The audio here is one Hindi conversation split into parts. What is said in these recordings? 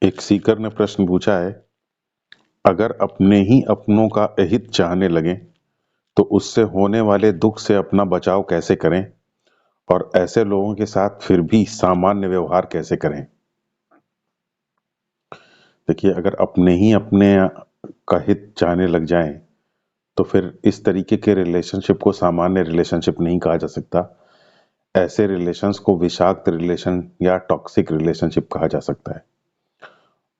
एक सीकर ने प्रश्न पूछा है, अगर अपने ही अपनों का अहित चाहने लगें तो उससे होने वाले दुख से अपना बचाव कैसे करें और ऐसे लोगों के साथ फिर भी सामान्य व्यवहार कैसे करें। देखिए, अगर अपने ही अपने का हित चाहने लग जाएं तो फिर इस तरीके के रिलेशनशिप को सामान्य रिलेशनशिप नहीं कहा जा सकता। ऐसे रिलेशंस को विषाक्त रिलेशन या टॉक्सिक रिलेशनशिप कहा जा सकता है।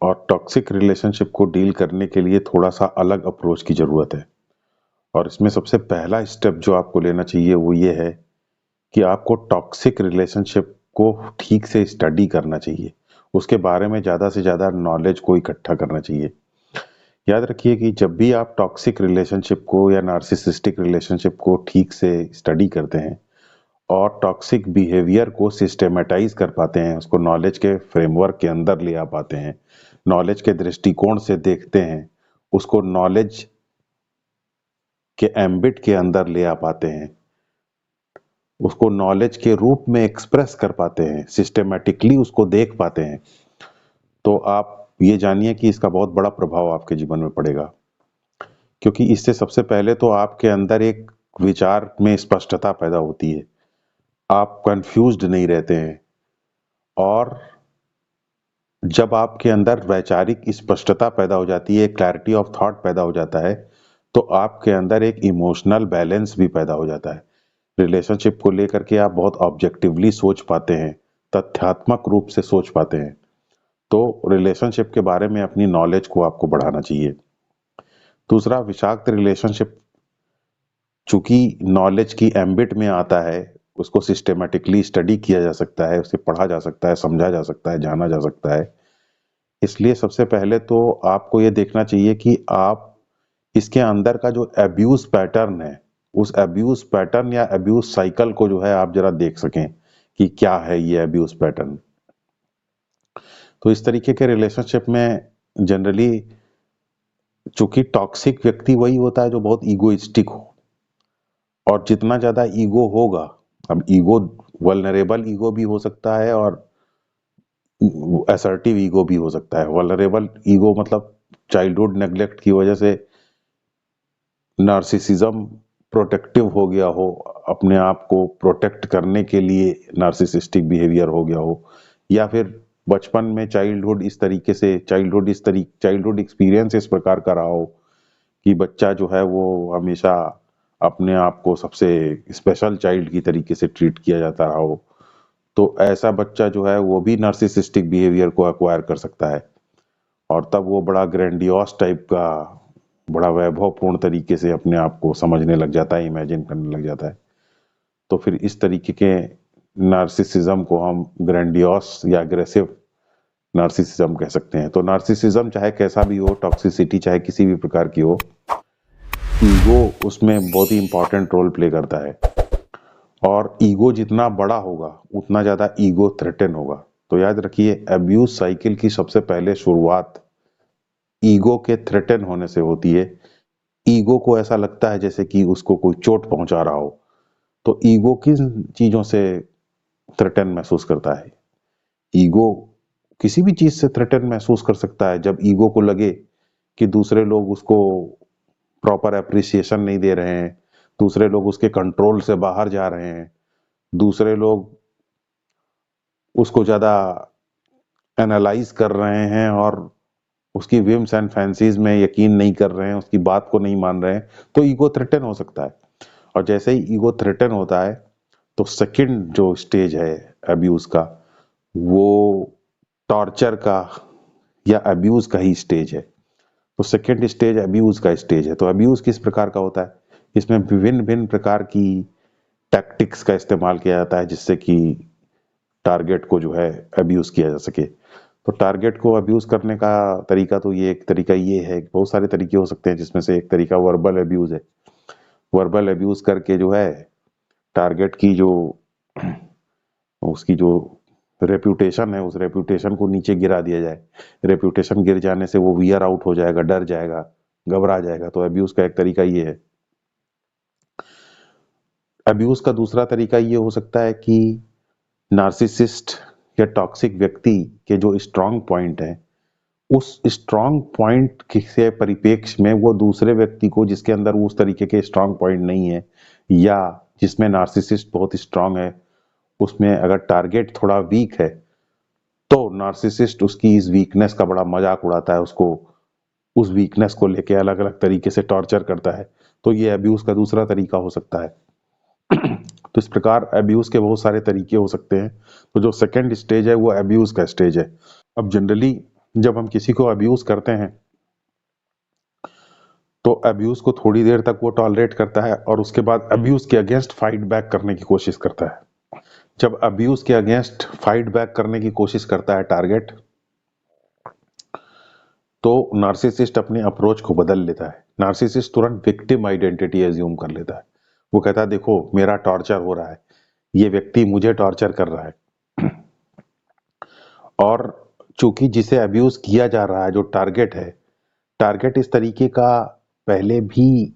और टॉक्सिक रिलेशनशिप को डील करने के लिए थोड़ा सा अलग अप्रोच की जरूरत है। और इसमें सबसे पहला स्टेप जो आपको लेना चाहिए वो ये है कि आपको टॉक्सिक रिलेशनशिप को ठीक से स्टडी करना चाहिए। उसके बारे में ज़्यादा से ज़्यादा नॉलेज को इकट्ठा करना चाहिए। याद रखिए कि जब भी आप टॉक्सिक रिलेशनशिप को या नार्सिसिस्टिक रिलेशनशिप को ठीक से स्टडी करते हैं और टॉक्सिक बिहेवियर को सिस्टेमेटाइज कर पाते हैं, उसको नॉलेज के फ्रेमवर्क के अंदर ले आ पाते हैं, नॉलेज के दृष्टिकोण से देखते हैं, उसको नॉलेज के एम्बिट के अंदर ले आ पाते हैं, उसको नॉलेज के रूप में एक्सप्रेस कर पाते हैं, सिस्टेमेटिकली उसको देख पाते हैं, तो आप ये जानिए कि इसका बहुत बड़ा प्रभाव आपके जीवन में पड़ेगा। क्योंकि इससे सबसे पहले तो आपके अंदर एक विचार में स्पष्टता पैदा होती है, आप कंफ्यूज्ड नहीं रहते हैं। और जब आपके अंदर वैचारिक स्पष्टता पैदा हो जाती है, क्लैरिटी ऑफ थॉट पैदा हो जाता है, तो आपके अंदर एक इमोशनल बैलेंस भी पैदा हो जाता है। रिलेशनशिप को लेकर के आप बहुत ऑब्जेक्टिवली सोच पाते हैं, तथ्यात्मक रूप से सोच पाते हैं। तो रिलेशनशिप के बारे में अपनी नॉलेज को आपको बढ़ाना चाहिए। दूसरा, विषाक्त रिलेशनशिप चूंकि नॉलेज की एम्बिट में आता है, उसको सिस्टेमेटिकली स्टडी किया जा सकता है, उसे पढ़ा जा सकता है, समझा जा सकता है, जाना जा सकता है। इसलिए सबसे पहले तो आपको ये देखना चाहिए कि आप इसके अंदर का जो अब्यूज पैटर्न है, उस अब्यूज पैटर्न या अब्यूज साइकिल को जो है आप जरा देख सकें कि क्या है ये अब्यूज पैटर्न। तो इस तरीके के रिलेशनशिप में जनरली चूंकि टॉक्सिक व्यक्ति वही होता है जो बहुत ईगोइस्टिक हो, और जितना ज्यादा ईगो होगा, अब ईगो वल्नरेबल ईगो भी हो सकता है और असर्टिव ईगो भी हो सकता है। वल्नरेबल ईगो मतलब चाइल्डहुड नेग्लेक्ट की वजह से नार्सिसिज्म प्रोटेक्टिव हो गया हो, अपने आप को प्रोटेक्ट करने के लिए नार्सिसिस्टिक बिहेवियर हो गया हो, या फिर बचपन में चाइल्डहुड एक्सपीरियंस इस प्रकार का रहा हो कि बच्चा जो है वो हमेशा अपने आप को सबसे स्पेशल चाइल्ड की तरीके से ट्रीट किया जाता रहा हो, तो ऐसा बच्चा जो है वो भी नार्सिसिस्टिक बिहेवियर को एक्वायर कर सकता है। और तब वो बड़ा ग्रैंडियोस टाइप का, बड़ा वैभवपूर्ण तरीके से अपने आप को समझने लग जाता है, इमेजिन करने लग जाता है। तो फिर इस तरीके के नार्सिसिज्म को हम ग्रैंडियोस या अग्रेसिव नार्सिसिज्म कह सकते हैं। तो नार्सिसिज्म चाहे कैसा भी हो, टॉक्सिसिटी चाहे किसी भी प्रकार की हो, ईगो उसमें बहुत ही इंपॉर्टेंट रोल प्ले करता है। और ईगो जितना बड़ा होगा उतना ज्यादा ईगो थ्रेटन होगा। तो याद रखिए, अब्यूज साइकिल की सबसे पहले शुरुआत ईगो के थ्रेटन होने से होती है। ईगो को ऐसा लगता है जैसे कि उसको कोई चोट पहुंचा रहा हो। तो ईगो किन चीजों से थ्रेटन महसूस करता है? ईगो किसी भी चीज से थ्रेटन महसूस कर सकता है जब ईगो को लगे कि दूसरे लोग उसको प्रॉपर अप्रिसिएशन नहीं दे रहे हैं, दूसरे लोग उसके कंट्रोल से बाहर जा रहे हैं, दूसरे लोग उसको ज्यादा एनालाइज कर रहे हैं और उसकी विम्स एंड फैंसीज में यकीन नहीं कर रहे हैं, उसकी बात को नहीं मान रहे हैं, तो ईगो थ्रेटन हो सकता है। और जैसे ही ईगो थ्रेटन होता है तो सेकंड जो स्टेज है अब्यूज का, वो टॉर्चर का या अब्यूज का ही स्टेज है। तो सेकंड स्टेज अब्यूज का स्टेज है। तो अब्यूज किस प्रकार का होता है? इसमें विभिन्न भिन्न प्रकार की टैक्टिक्स का इस्तेमाल किया जाता है जिससे कि टारगेट को जो है अब्यूज किया जा सके। तो टारगेट को अब्यूज करने का तरीका, तो ये एक तरीका ये है, बहुत सारे तरीके हो सकते हैं जिसमें से एक तरीका वर्बल अब्यूज है। वर्बल अब्यूज करके जो है टारगेट की जो उसकी जो रेप्यूटेशन है, उस रेप्यूटेशन को नीचे गिरा दिया जाए। रेप्यूटेशन गिर जाने से वो वियर आउट हो जाएगा, डर जाएगा, घबरा जाएगा। तो अब्यूज का एक तरीका ये है। अब्यूज का दूसरा तरीका ये हो सकता है कि नार्सिसिस्ट या टॉक्सिक व्यक्ति के जो स्ट्रांग पॉइंट है उस स्ट्रांग पॉइंट से परिपेक्ष में वो दूसरे व्यक्ति को, जिसके अंदर उस तरीके के स्ट्रांग पॉइंट नहीं है या जिसमें नार्सिसिस्ट बहुत स्ट्रांग है, उसमें अगर टारगेट थोड़ा वीक है तो नार्सिसिस्ट उसकी इस वीकनेस का बड़ा मजाक उड़ाता है, उसको उस वीकनेस को लेके अलग अलग तरीके से टॉर्चर करता है। तो ये अब्यूज का दूसरा तरीका हो सकता है। तो इस प्रकार अब्यूज के बहुत सारे तरीके हो सकते हैं। तो जो सेकंड स्टेज है वो अब्यूज का स्टेज है। अब जनरली जब हम किसी को अब्यूज करते हैं तो अब्यूज को थोड़ी देर तक वो टॉलरेट करता है और उसके बाद अब्यूज के अगेंस्ट फाइट बैक करने की कोशिश करता है। जब अब्यूज के अगेंस्ट फाइट बैक करने की कोशिश करता है टारगेट, तो नार्सिसिस्ट अपने अप्रोच को बदल लेता है। नार्सिसिस्ट तुरंत विक्टिम आइडेंटिटी एज्यूम कर लेता है। वो कहता है देखो मेरा टॉर्चर हो रहा है, ये व्यक्ति मुझे टॉर्चर कर रहा है। और चूंकि जिसे अब्यूज किया जा रहा है, जो टारगेट है, टारगेट इस तरीके का पहले भी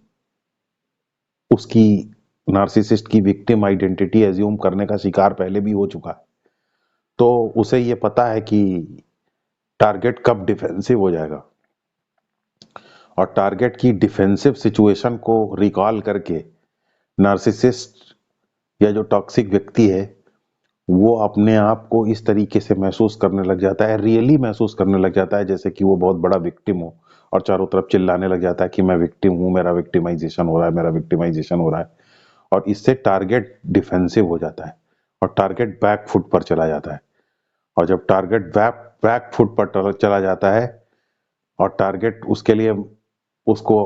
उसकी नार्सिसिस्ट की विक्टिम आइडेंटिटी एज्यूम करने का शिकार पहले भी हो चुका है। तो उसे ये पता है कि टारगेट कब डिफेंसिव हो जाएगा, और टारगेट की डिफेंसिव सिचुएशन को रिकॉल करके नार्सिसिस्ट या जो टॉक्सिक व्यक्ति है वो अपने आप को इस तरीके से महसूस करने लग जाता है, रियली महसूस करने लग जाता है जैसे कि वो बहुत बड़ा विक्टिम हो, और चारों तरफ चिल्लाने लग जाता है कि मैं विक्टिम हूं, मेरा विक्टिमाइजेशन हो रहा है, मेरा विक्टिमाइजेशन हो रहा है। और इससे टारगेट डिफेंसिव हो जाता है और टारगेट बैक फुट पर चला जाता है। और जब टारगेट बैक बैक फुट पर चला जाता है और टारगेट उसके लिए उसको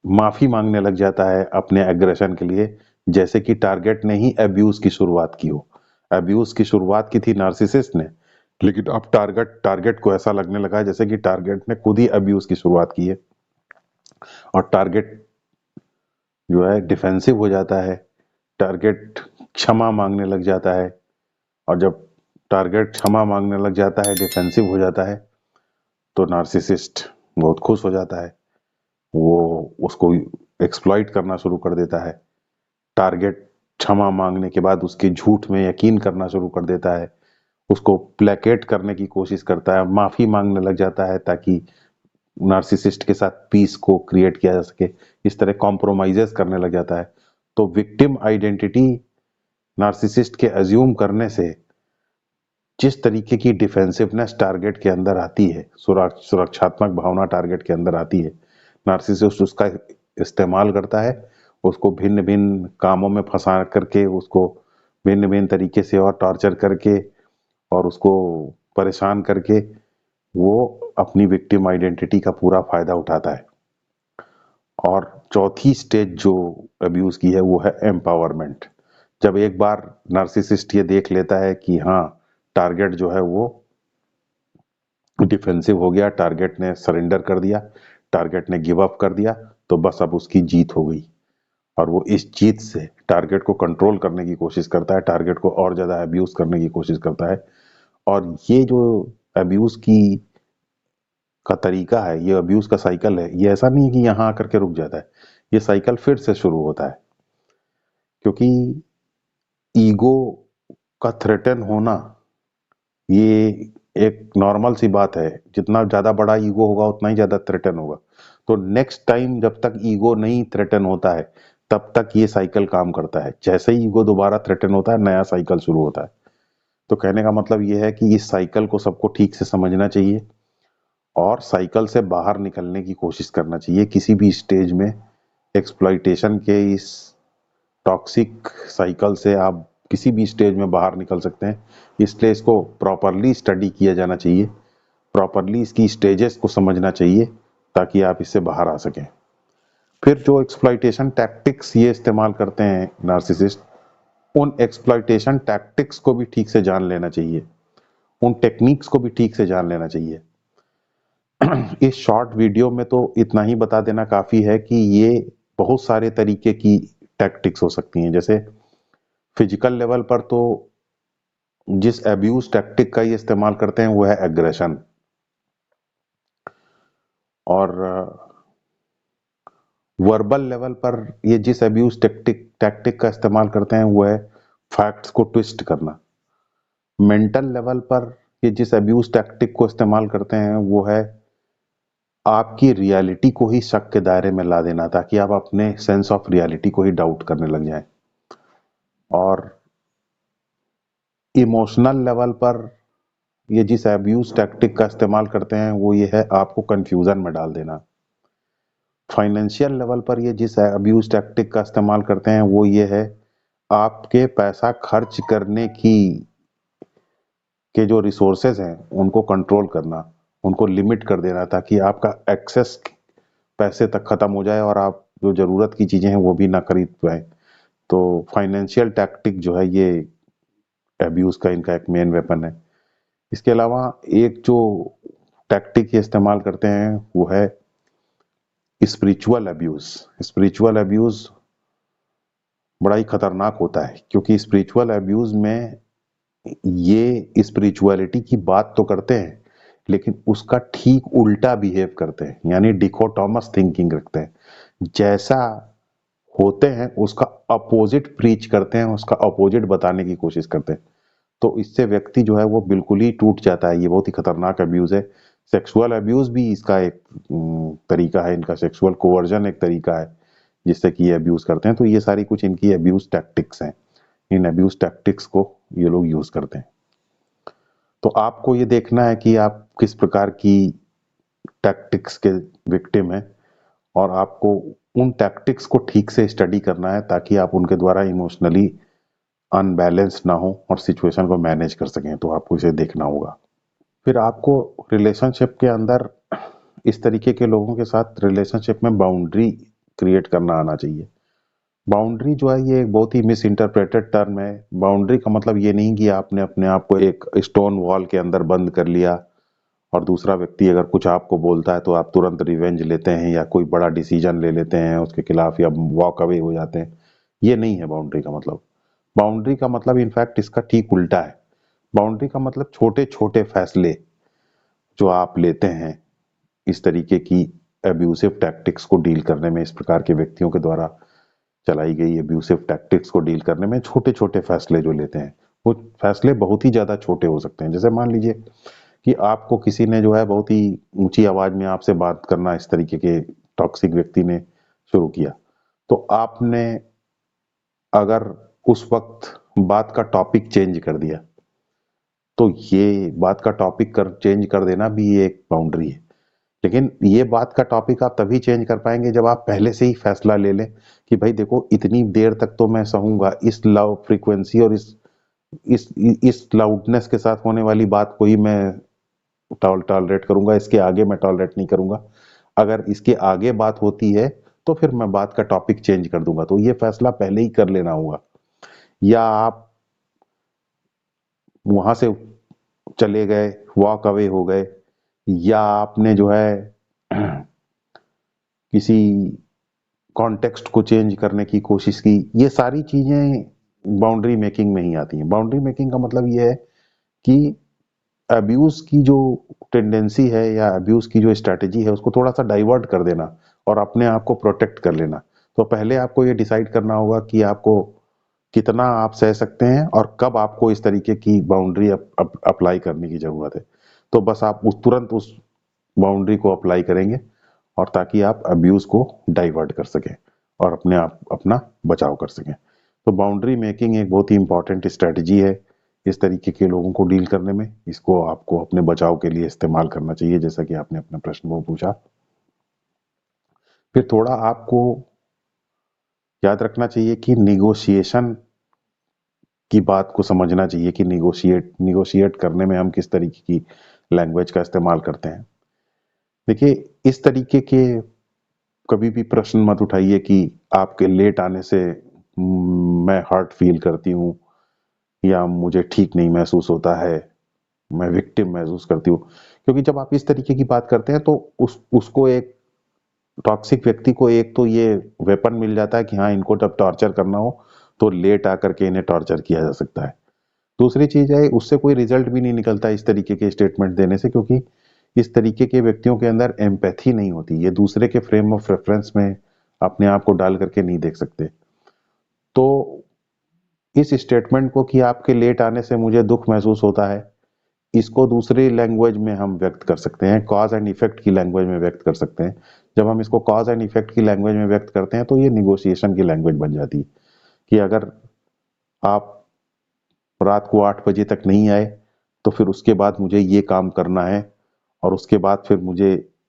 माफी मांगने लग जाता है अपने एग्रेशन के लिए, जैसे कि टारगेट ने ही अब्यूज की शुरुआत की हो। अब्यूज की शुरुआत की थी नार्सिसिस्ट ने, लेकिन अब टारगेट टारगेट को ऐसा लगने लगा है जैसे कि टारगेट ने खुद ही अब्यूज की शुरुआत की है। और टारगेट जो है डिफेंसिव हो जाता है, टारगेट क्षमा मांगने लग जाता है। और जब टारगेट क्षमा मांगने लग जाता है, डिफेंसिव हो जाता है, तो नार्सिसिस्ट बहुत खुश हो जाता है। वो उसको एक्सप्लॉइट करना शुरू कर देता है। टारगेट क्षमा मांगने के बाद उसके झूठ में यकीन करना शुरू कर देता है, उसको प्लेकेट करने की कोशिश करता है, माफी मांगने लग जाता है ताकि नार्सिसिस्ट के साथ पीस को क्रिएट किया जा सके। इस तरह कॉम्प्रोमाइजेस करने लग जाता है। तो विक्टिम आइडेंटिटी नार्सिसिस्ट के अज्यूम करने से जिस तरीके की डिफेंसिवनेस टारगेट के अंदर आती है, सुरक्षात्मक भावना टारगेट के अंदर आती है, नार्सिसिस्ट उसका इस्तेमाल करता है, उसको भिन्न भिन्न कामों में फंसा करके, उसको भिन्न भिन्न तरीके से और टॉर्चर करके और उसको परेशान करके वो अपनी विक्टिम आइडेंटिटी का पूरा फायदा उठाता है। और चौथी स्टेज जो अब्यूज की है वो है एम्पावरमेंट। जब एक बार नार्सिसिस्ट ये देख लेता है कि हाँ टारगेट जो है वो डिफेंसिव हो गया, टारगेट ने सरेंडर कर दिया, टारगेट ने गिव अप कर दिया, तो बस अब उसकी जीत हो गई। और वो इस जीत से टारगेट को कंट्रोल करने की कोशिश करता है, टारगेट को और ज्यादा अब्यूज करने की कोशिश करता है। और ये जो अब्यूज की का तरीका है, ये अब्यूज का साइकिल है, ये ऐसा नहीं है कि यहाँ आकर के रुक जाता है, ये साइकिल फिर से शुरू होता है। क्योंकि ईगो का थ्रेटन होना ये एक नॉर्मल सी बात है, जितना ज्यादा बड़ा ईगो होगा उतना ही ज्यादा थ्रेटन होगा। तो नेक्स्ट टाइम जब तक ईगो नहीं थ्रेटन होता है तब तक ये साइकिल काम करता है, जैसे ही ईगो दोबारा थ्रेटन होता है नया साइकिल शुरू होता है। तो कहने का मतलब ये है कि इस साइकिल को सबको ठीक से समझना चाहिए और साइकिल से बाहर निकलने की कोशिश करना चाहिए। किसी भी स्टेज में एक्सप्लॉइटेशन के इस टॉक्सिक साइकिल से आप किसी भी स्टेज में बाहर निकल सकते हैं, इसलिए इसको प्रॉपरली स्टडी किया जाना चाहिए, प्रॉपरली इसकी स्टेजेस को समझना चाहिए ताकि आप इससे बाहर आ सकें। फिर जो एक्सप्लॉइटेशन टैक्टिक्स ये इस्तेमाल करते हैं नार्सिसिस्ट, उन एक्सप्लॉइटेशन टैक्टिक्स को भी ठीक से जान लेना चाहिए, उन टेक्निक्स को भी ठीक से जान लेना चाहिए। इस शॉर्ट वीडियो में तो इतना ही बता देना काफी है कि ये बहुत सारे तरीके की टैक्टिक्स हो सकती हैं। जैसे फिजिकल लेवल पर तो जिस अब्यूज टैक्टिक का ये इस्तेमाल करते हैं वो है एग्रेशन। और वर्बल लेवल पर ये जिस अब्यूज टैक्टिक टैक्टिक का इस्तेमाल करते हैं वो है फैक्ट्स को ट्विस्ट करना। मेंटल लेवल पर ये जिस अब्यूज टैक्टिक को इस्तेमाल करते हैं वो है आपकी रियलिटी को ही शक के दायरे में ला देना, ताकि आप अपने सेंस ऑफ रियलिटी को ही डाउट करने लग जाएं। और इमोशनल लेवल पर ये जिस अब्यूज टैक्टिक का इस्तेमाल करते हैं वो ये है आपको कंफ्यूजन में डाल देना। फाइनेंशियल लेवल पर ये जिस अब्यूज टैक्टिक का इस्तेमाल करते हैं वो ये है आपके पैसा खर्च करने की के जो रिसोर्सेज हैं उनको कंट्रोल करना, उनको लिमिट कर देना, ताकि आपका एक्सेस पैसे तक खत्म हो जाए और आप जो जरूरत की चीजें हैं वो भी ना खरीद पाए। तो फाइनेंशियल टैक्टिक जो है ये अब्यूज का इनका एक मेन वेपन है। इसके अलावा एक जो टैक्टिक ये इस्तेमाल करते हैं वो है स्पिरिचुअल अब्यूज। स्पिरिचुअल अब्यूज बड़ा ही खतरनाक होता है, क्योंकि स्पिरिचुअल अब्यूज में ये स्पिरिचुअलिटी की बात तो करते हैं लेकिन उसका ठीक उल्टा बिहेव करते हैं, यानी डिकोटोमस थिंकिंग रखते हैं। जैसा होते हैं उसका अपोजिट प्रीच करते हैं, उसका अपोजिट बताने की कोशिश करते हैं। तो इससे व्यक्ति जो है वो बिल्कुल ही टूट जाता है। ये बहुत ही खतरनाक अब्यूज है। सेक्सुअल अब्यूज भी इसका एक तरीका है, इनका सेक्सुअल कोवर्जन एक तरीका है जिससे कि ये अब्यूज करते हैं। तो ये सारी कुछ इनकी अब्यूज टैक्टिक्स हैं। इन अब्यूज टैक्टिक्स को ये लोग यूज करते हैं। तो आपको ये देखना है कि आप किस प्रकार की टैक्टिक्स के विक्टिम हैं, और आपको उन टैक्टिक्स को ठीक से स्टडी करना है ताकि आप उनके द्वारा इमोशनली अनबैलेंस ना हो और सिचुएशन को मैनेज कर सकें। तो आपको इसे देखना होगा। फिर आपको रिलेशनशिप के अंदर इस तरीके के लोगों के साथ रिलेशनशिप में बाउंड्री क्रिएट करना आना चाहिए। बाउंड्री जो है ये एक बहुत ही मिस इंटरप्रेटेड टर्म है। बाउंड्री का मतलब ये नहीं कि आपने अपने आप को एक स्टोन वॉल के अंदर बंद कर लिया और दूसरा व्यक्ति अगर कुछ आपको बोलता है तो आप तुरंत रिवेंज लेते हैं या कोई बड़ा डिसीजन ले लेते हैं उसके खिलाफ या वॉक अवे हो जाते हैं। ये नहीं है बाउंड्री का मतलब। बाउंड्री का मतलब इनफैक्ट इसका ठीक उल्टा है। बाउंड्री का मतलब छोटे छोटे फैसले जो आप लेते हैं इस तरीके की अब्यूसिव टैक्टिक्स को डील करने में, इस प्रकार के व्यक्तियों के द्वारा चलाई गई अब्यूसिव टैक्टिक्स को डील करने में छोटे छोटे फैसले जो लेते हैं वो फैसले बहुत ही ज्यादा छोटे हो सकते हैं। जैसे मान लीजिए कि आपको किसी ने जो है बहुत ही ऊंची आवाज में आपसे बात करना, इस तरीके के टॉक्सिक व्यक्ति ने शुरू किया, तो आपने अगर उस वक्त बात का टॉपिक चेंज कर दिया तो ये बात का टॉपिक चेंज कर देना भी एक बाउंड्री है। लेकिन ये बात का टॉपिक आप तभी चेंज कर पाएंगे जब आप पहले से ही फैसला ले लें कि भाई देखो इतनी देर तक तो मैं सहूंगा, इस लाउड फ्रीक्वेंसी और इस लाउडनेस के साथ होने वाली बात को ही मैं टॉलरेट करूंगा, इसके आगे मैं टॉलरेट नहीं करूंगा। अगर इसके आगे बात होती है तो फिर मैं बात का टॉपिक चेंज कर दूंगा। तो ये फैसला पहले ही कर लेना होगा। या आप वहां से चले गए, वॉक अवे हो गए, या आपने जो है किसी कॉन्टेक्स्ट को चेंज करने की कोशिश की, ये सारी चीजें बाउंड्री मेकिंग में ही आती हैं। बाउंड्री मेकिंग का मतलब ये है कि अब्यूज की जो टेंडेंसी है या अब्यूज की जो स्ट्रेटेजी है उसको थोड़ा सा डाइवर्ट कर देना और अपने आप को प्रोटेक्ट कर लेना। तो पहले आपको ये डिसाइड करना होगा कि आपको कितना आप सह सकते हैं और कब आपको इस तरीके की बाउंड्री अप्लाई करने की जरूरत है। तो बस आप उस तुरंत उस बाउंड्री को अप्लाई करेंगे और ताकि आप अब्यूज को डाइवर्ट कर सकें और अपने आप अपना बचाव कर सकें। तो बाउंड्री मेकिंग एक बहुत ही इंपॉर्टेंट स्ट्रेटजी है इस तरीके के लोगों को डील करने में। इसको आपको अपने बचाव के लिए इस्तेमाल करना चाहिए, जैसा कि आपने अपने प्रश्न को पूछा। फिर थोड़ा आपको याद रखना चाहिए कि निगोशिएशन की बात को समझना चाहिए कि निगोशिएट करने में हम किस तरीके की लैंग्वेज का इस्तेमाल करते हैं। देखिए, इस तरीके के कभी भी प्रश्न मत उठाइए कि आपके लेट आने से मैं हर्ट फील करती हूँ या मुझे ठीक नहीं महसूस होता है, मैं विक्टिम महसूस करती हूँ। क्योंकि जब आप इस तरीके की बात करते हैं तो उसको एक टॉक्सिक व्यक्ति को एक तो ये वेपन मिल जाता है कि हाँ, इनको जब टॉर्चर करना हो तो लेट आकर के इन्हें टॉर्चर किया जा सकता है। दूसरी चीज है, उससे कोई रिजल्ट भी नहीं निकलता इस तरीके के स्टेटमेंट देने से, क्योंकि इस तरीके के व्यक्तियों के अंदर एम्पैथी नहीं होती। ये दूसरे के फ्रेम ऑफ रेफरेंस में अपने आप को डाल करके नहीं देख सकते। तो इस स्टेटमेंट को कि आपके लेट आने से मुझे दुख महसूस होता है, इसको दूसरी लैंग्वेज में हम व्यक्त कर सकते हैं, कॉज एंड इफेक्ट की लैंग्वेज में व्यक्त कर सकते हैं। जब हम इसको कॉज एंड इफेक्ट की लैंग्वेज में व्यक्त करते हैं तो ये निगोशिएशन की लैंग्वेज बन जाती है कि अगर आप रात को 8 बजे तक नहीं आए तो फिर उसके बाद मुझे ये काम करना है, और उसके बाद फिर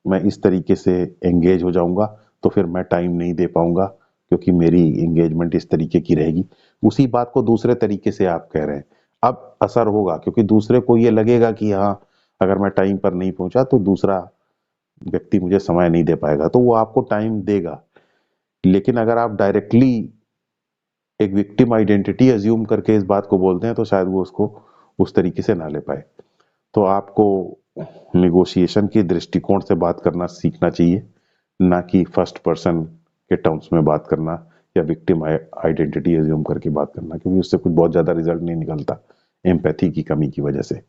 मैं इस तरीके से एंगेज हो जाऊंगा, तो फिर मैं टाइम नहीं दे पाऊंगा क्योंकि मेरी एंगेजमेंट इस तरीके की रहेगी। उसी बात को दूसरे तरीके से आप कह रहे हैं, अब असर होगा क्योंकि दूसरे को ये लगेगा कि हाँ, अगर मैं टाइम पर नहीं पहुंचा तो दूसरा व्यक्ति मुझे समय नहीं दे पाएगा, तो वो आपको टाइम देगा। लेकिन अगर आप डायरेक्टली एक विक्टिम आइडेंटिटी अज्यूम करके इस बात को बोलते हैं तो शायद वो उसको उस तरीके से ना ले पाए। तो आपको निगोशिएशन के दृष्टिकोण से बात करना सीखना चाहिए, ना कि फर्स्ट पर्सन के टर्म्स में बात करना या विक्टिम आइडेंटिटी अज्यूम करके बात करना, क्योंकि उससे कुछ बहुत ज़्यादा रिजल्ट नहीं निकलता एम्पैथी की कमी की वजह से।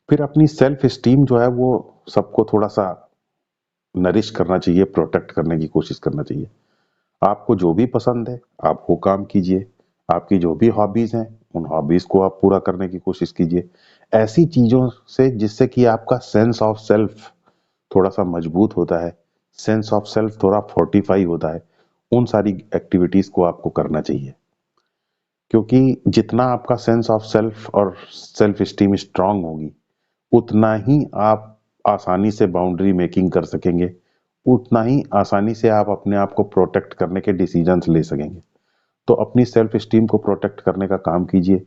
फिर अपनी सेल्फ स्टीम जो है वो सबको थोड़ा सा नरिश करना चाहिए, प्रोटेक्ट करने की कोशिश करना चाहिए। आपको जो भी पसंद है आप वो काम कीजिए, आपकी जो भी हॉबीज हैं उन हॉबीज को आप पूरा करने की कोशिश कीजिए, ऐसी चीजों से जिससे कि आपका सेंस ऑफ सेल्फ थोड़ा सा मजबूत होता है, सेंस ऑफ सेल्फ थोड़ा फोर्टिफाई होता है, उन सारी एक्टिविटीज को आपको करना चाहिए। क्योंकि जितना आपका सेंस ऑफ सेल्फ और सेल्फ स्टीम स्ट्रांग होगी, उतना ही आप आसानी से बाउंड्री मेकिंग कर सकेंगे, उतना ही आसानी से आप अपने आप को प्रोटेक्ट करने के डिसीजंस ले सकेंगे। तो अपनी सेल्फ स्टीम को प्रोटेक्ट करने का काम कीजिए,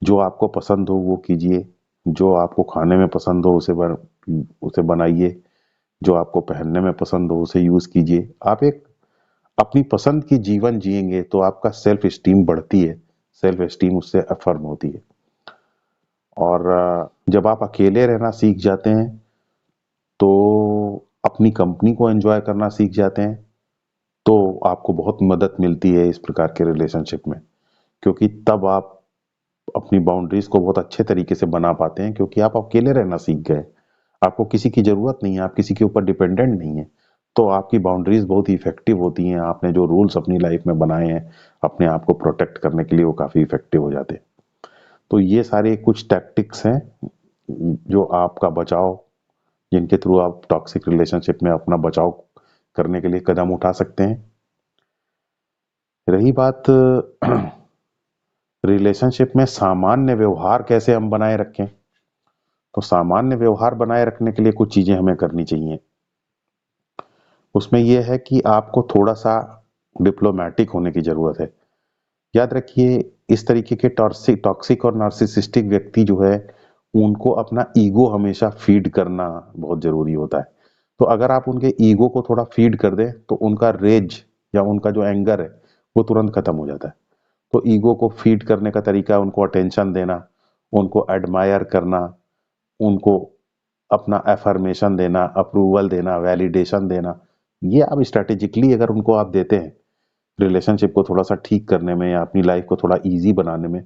जो आपको पसंद हो वो कीजिए, जो आपको खाने में पसंद हो उसे बनाइए, जो आपको पहनने में पसंद हो उसे यूज कीजिए। आप एक अपनी पसंद की जीवन जिएंगे तो आपका सेल्फ स्टीम बढ़ती है, सेल्फ स्टीम उससे अफर्म होती है। और जब आप अकेले रहना सीख जाते हैं तो अपनी कंपनी को एंजॉय करना सीख जाते हैं, तो आपको बहुत मदद मिलती है इस प्रकार के रिलेशनशिप में, क्योंकि तब आप अपनी बाउंड्रीज को बहुत अच्छे तरीके से बना पाते हैं, क्योंकि आप अकेले रहना सीख गए, आपको किसी की जरूरत नहीं है, आप किसी के ऊपर डिपेंडेंट नहीं है। तो आपकी बाउंड्रीज बहुत ही इफेक्टिव होती हैं, आपने जो रूल्स अपनी लाइफ में बनाए हैं अपने आप को प्रोटेक्ट करने के लिए वो काफी इफेक्टिव हो जाते हैं। तो ये सारे कुछ टैक्टिक्स हैं जो आपका बचाव, जिनके थ्रू आप टॉक्सिक रिलेशनशिप में अपना बचाव करने के लिए कदम उठा सकते हैं। रही बात रिलेशनशिप में सामान्य व्यवहार कैसे हम बनाए रखें, तो सामान्य व्यवहार बनाए रखने के लिए कुछ चीजें हमें करनी चाहिए। उसमें यह है कि आपको थोड़ा सा डिप्लोमेटिक होने की जरूरत है। याद रखिए, इस तरीके के टॉक्सिक और नार्सिसिस्टिक व्यक्ति जो है उनको अपना ईगो हमेशा फीड करना बहुत जरूरी होता है। तो अगर आप उनके ईगो को थोड़ा फीड कर दें तो उनका रेज या उनका जो एंगर है वो तुरंत खत्म हो जाता है। तो ईगो को फीड करने का तरीका है उनको अटेंशन देना, उनको एडमायर करना, उनको अपना अफर्मेशन देना, अप्रूवल देना, वैलिडेशन देना। ये आप स्ट्रेटेजिकली अगर उनको आप देते हैं रिलेशनशिप को थोड़ा सा ठीक करने में या अपनी लाइफ को थोड़ा इजी बनाने में,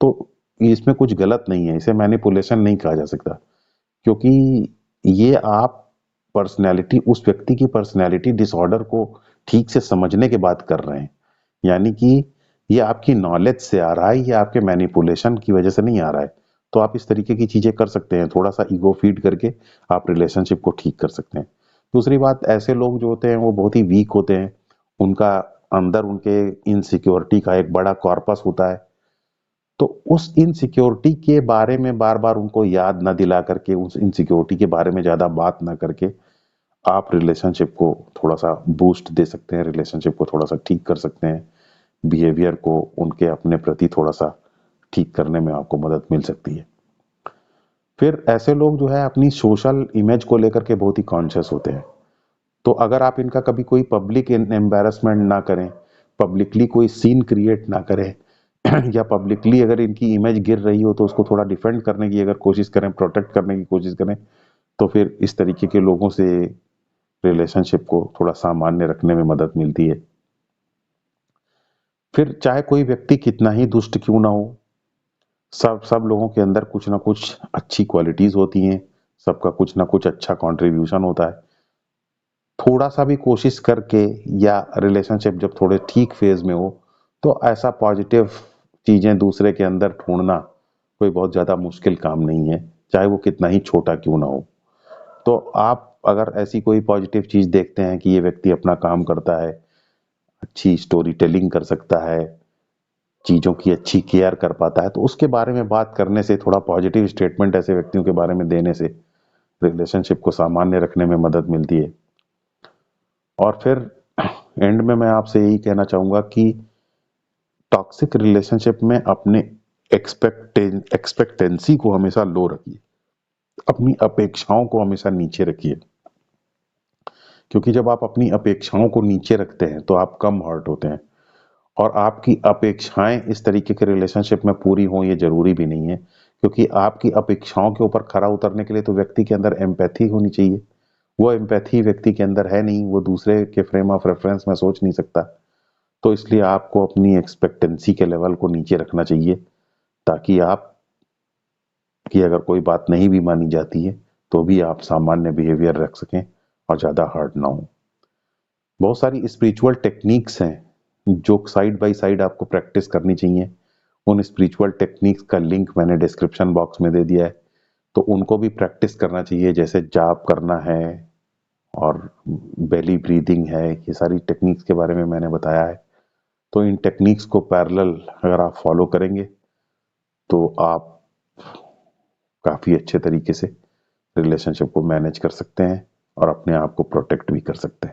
तो इसमें कुछ गलत नहीं है, इसे मैनिपुलेशन नहीं कहा जा सकता। क्योंकि ये आप पर्सनैलिटी, उस व्यक्ति की पर्सनैलिटी डिसऑर्डर को ठीक से समझने के बाद कर रहे हैं। यानी कि ये आपकी नॉलेज से आ रहा है, ये आपके मैनिपुलेशन की वजह से नहीं आ रहा है। तो आप इस तरीके की चीजें कर सकते हैं, थोड़ा सा ईगो फीड करके आप रिलेशनशिप को ठीक कर सकते हैं। दूसरी बात, ऐसे लोग जो होते हैं वो बहुत ही वीक होते हैं, उनका अंदर उनके इनसिक्योरिटी का एक बड़ा कॉर्पस होता है। तो उस इनसिक्योरिटी के बारे में बार बार उनको याद ना दिला करके, उस इनसिक्योरिटी के बारे में ज्यादा बात ना करके आप रिलेशनशिप को थोड़ा सा बूस्ट दे सकते हैं, रिलेशनशिप को थोड़ा सा ठीक कर सकते हैं, बिहेवियर को उनके अपने प्रति थोड़ा सा ठीक करने में आपको मदद मिल सकती है। फिर ऐसे लोग जो है अपनी सोशल इमेज को लेकर के बहुत ही कॉन्शियस होते हैं। तो अगर आप इनका कभी कोई पब्लिक एम्बेरसमेंट ना करें, पब्लिकली कोई सीन क्रिएट ना करें या पब्लिकली अगर इनकी इमेज गिर रही हो तो उसको थोड़ा डिफेंड करने की अगर कोशिश करें, प्रोटेक्ट करने की कोशिश करें, तो फिर इस तरीके के लोगों से रिलेशनशिप को थोड़ा सामान्य रखने में मदद मिलती है। फिर चाहे कोई व्यक्ति कितना ही दुष्ट क्यों ना हो, सब सब लोगों के अंदर कुछ ना कुछ अच्छी क्वालिटीज होती हैं, सबका कुछ ना कुछ अच्छा कंट्रीब्यूशन होता है। थोड़ा सा भी कोशिश करके, या रिलेशनशिप जब थोड़े ठीक फेज में हो, तो ऐसा पॉजिटिव चीजें दूसरे के अंदर ढूंढना कोई बहुत ज्यादा मुश्किल काम नहीं है। चाहे वो कितना ही छोटा क्यों ना हो। तो आप अगर ऐसी कोई पॉजिटिव चीज़ देखते हैं कि ये व्यक्ति अपना काम करता है, अच्छी स्टोरी टेलिंग कर सकता है, चीज़ों की अच्छी केयर कर पाता है, तो उसके बारे में बात करने से, थोड़ा पॉजिटिव स्टेटमेंट ऐसे व्यक्तियों के बारे में देने से रिलेशनशिप को सामान्य रखने में मदद मिलती है। और फिर एंड में मैं आपसे यही कहना चाहूँगा कि टॉक्सिक रिलेशनशिप में अपने एक्सपेक्टेंसी को हमेशा लो रखिए, अपनी अपेक्षाओं को हमेशा नीचे रखिए, क्योंकि जब आप अपनी अपेक्षाओं को नीचे रखते हैं तो आप कम हर्ट होते हैं। और आपकी अपेक्षाएं इस तरीके के रिलेशनशिप में पूरी हों ये जरूरी भी नहीं है, क्योंकि आपकी अपेक्षाओं के ऊपर खरा उतरने के लिए तो व्यक्ति के अंदर एम्पैथी होनी चाहिए। वो एम्पैथी व्यक्ति के अंदर है नहीं, वो दूसरे के फ्रेम ऑफ रेफरेंस में सोच नहीं सकता। तो इसलिए आपको अपनी एक्सपेक्टेंसी के लेवल को नीचे रखना चाहिए, ताकि आप की अगर कोई बात नहीं भी मानी जाती है तो भी आप सामान्य बिहेवियर रख सकें और ज़्यादा हर्ट ना हो। बहुत सारी स्पिरिचुअल टेक्निक्स हैं जो साइड बाय साइड आपको प्रैक्टिस करनी चाहिए। उन स्पिरिचुअल टेक्निक्स का लिंक मैंने डिस्क्रिप्शन बॉक्स में दे दिया है, तो उनको भी प्रैक्टिस करना चाहिए, जैसे जाप करना है और बेली ब्रीदिंग है। ये सारी टेक्निक्स के बारे में मैंने बताया है। तो इन टेक्निक्स को पैरेलल अगर आप फॉलो करेंगे तो आप काफ़ी अच्छे तरीके से रिलेशनशिप को मैनेज कर सकते हैं और अपने आप को प्रोटेक्ट भी कर सकते हैं।